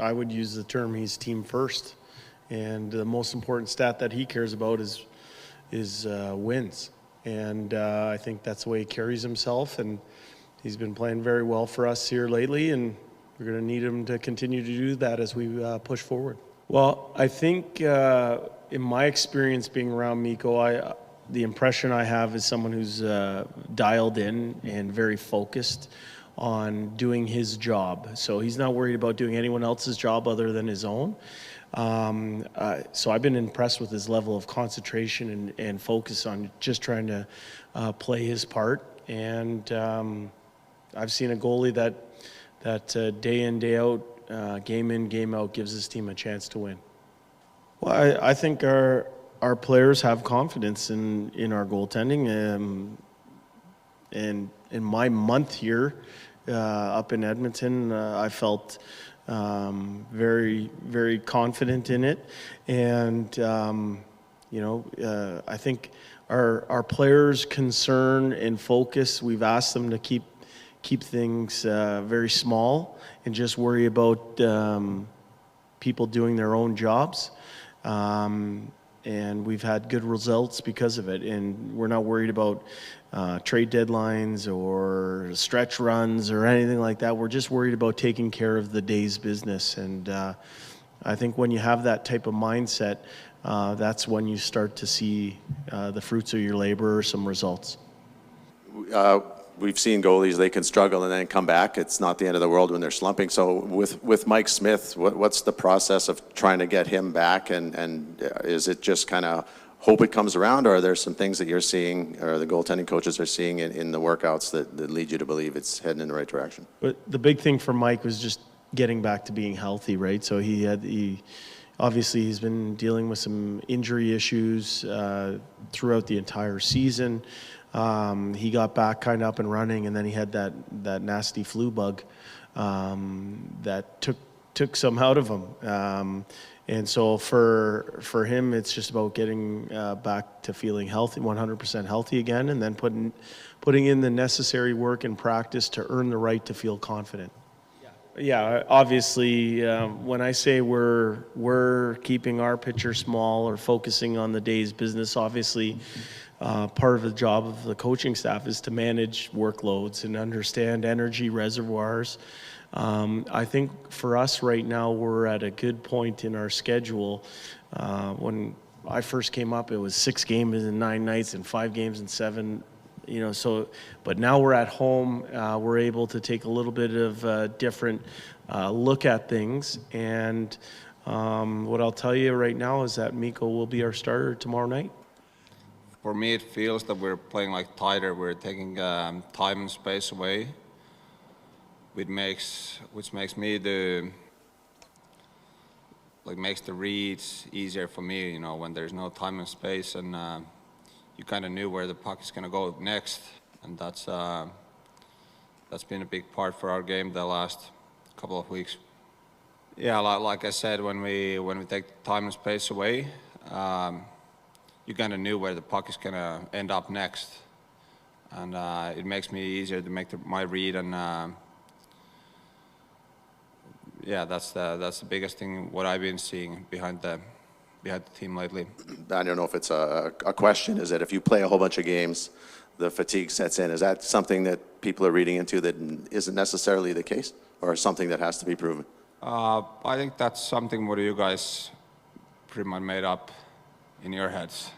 I would use the term he's team first. And the most important stat that he cares about is wins. And I think that's the way he carries himself. And he's been playing very well for us here lately. And we're going to need him to continue to do that as we push forward. Well, I think in my experience being around Mikko, the impression I have is someone who's dialed in and very focused on doing his job. So he's not worried about doing anyone else's job other than his own. So I've been impressed with his level of concentration and focus on just trying to play his part. And I've seen a goalie that day in, day out, game in, game out, gives his team a chance to win. Well, I think our players have confidence in our goaltending. And in my month here up in Edmonton, I felt very, very confident in it. And, I think our players' concern and focus, we've asked them to keep things very small and just worry about people doing their own jobs. And we've had good results because of it. And we're not worried about trade deadlines or stretch runs or anything like that. We're just worried about taking care of the day's business. And I think when you have that type of mindset, that's when you start to see the fruits of your labor or some results. We've seen goalies, they can struggle and then come back. It's not the end of the world when they're slumping. So with Mike Smith, what's the process of trying to get him back? And is it just kind of hope it comes around, or are there some things that you're seeing or the goaltending coaches are seeing in the workouts that lead you to believe it's heading in the right direction? But the big thing for Mike was just getting back to being healthy, right? So obviously he's been dealing with some injury issues throughout the entire season. He got back kind of up and running, and then he had that nasty flu bug that took some out of him. And so for him, it's just about getting back to feeling healthy, 100% healthy again, and then putting in the necessary work and practice to earn the right to feel confident. Yeah, obviously, when I say we're keeping our picture small or focusing on the day's business, obviously. Part of the job of the coaching staff is to manage workloads and understand energy reservoirs. I think for us right now, we're at a good point in our schedule. When I first came up, it was 6 games in 9 nights and 5 games in 7. But now we're at home. We're able to take a little bit of a different look at things. And what I'll tell you right now is that Mikko will be our starter tomorrow night. For me, it feels that we're playing like tighter. We're taking time and space away, which makes me makes the reads easier for me. When there's no time and space, and you kind of knew where the puck is going to go next, and that's been a big part for our game the last couple of weeks. Yeah, like I said, when we take time and space away. You kind of knew where the puck is going to end up next. And it makes me easier to make my read. And that's the biggest thing, what I've been seeing behind the team lately. I don't know if it's a question, is that if you play a whole bunch of games, the fatigue sets in. Is that something that people are reading into that isn't necessarily the case, or something that has to be proven? I think that's something what you guys pretty much made up in your heads,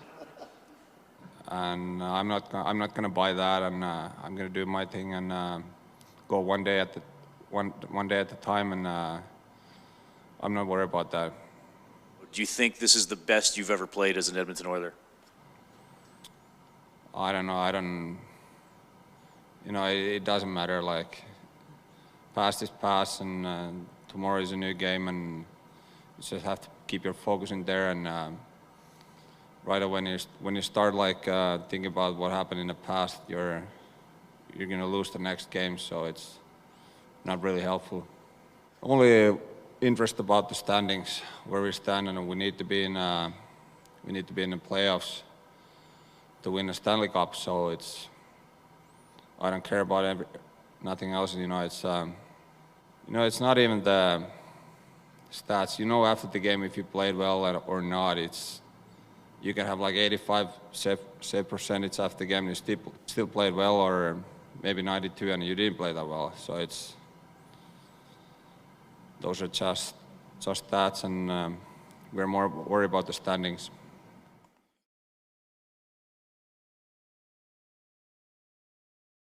and I'm not gonna buy that, and I'm gonna do my thing and go one day at a time, and I'm not worried about that. Do you think this is the best you've ever played as an Edmonton Oiler? I don't know. It doesn't matter. Like, past is past, and tomorrow is a new game, and you just have to keep your focus in there. And right away, when you start thinking about what happened in the past, you're gonna lose the next game. So it's not really helpful. Only interest about the standings, where we stand, and we need to be in the playoffs to win the Stanley Cup. So I don't care about nothing else. It's not even the stats. You know after the game if you played well or not. You can have like 85 save percentage after the game and you still played well, or maybe 92 and you didn't play that well. So those are just stats, and we're more worried about the standings.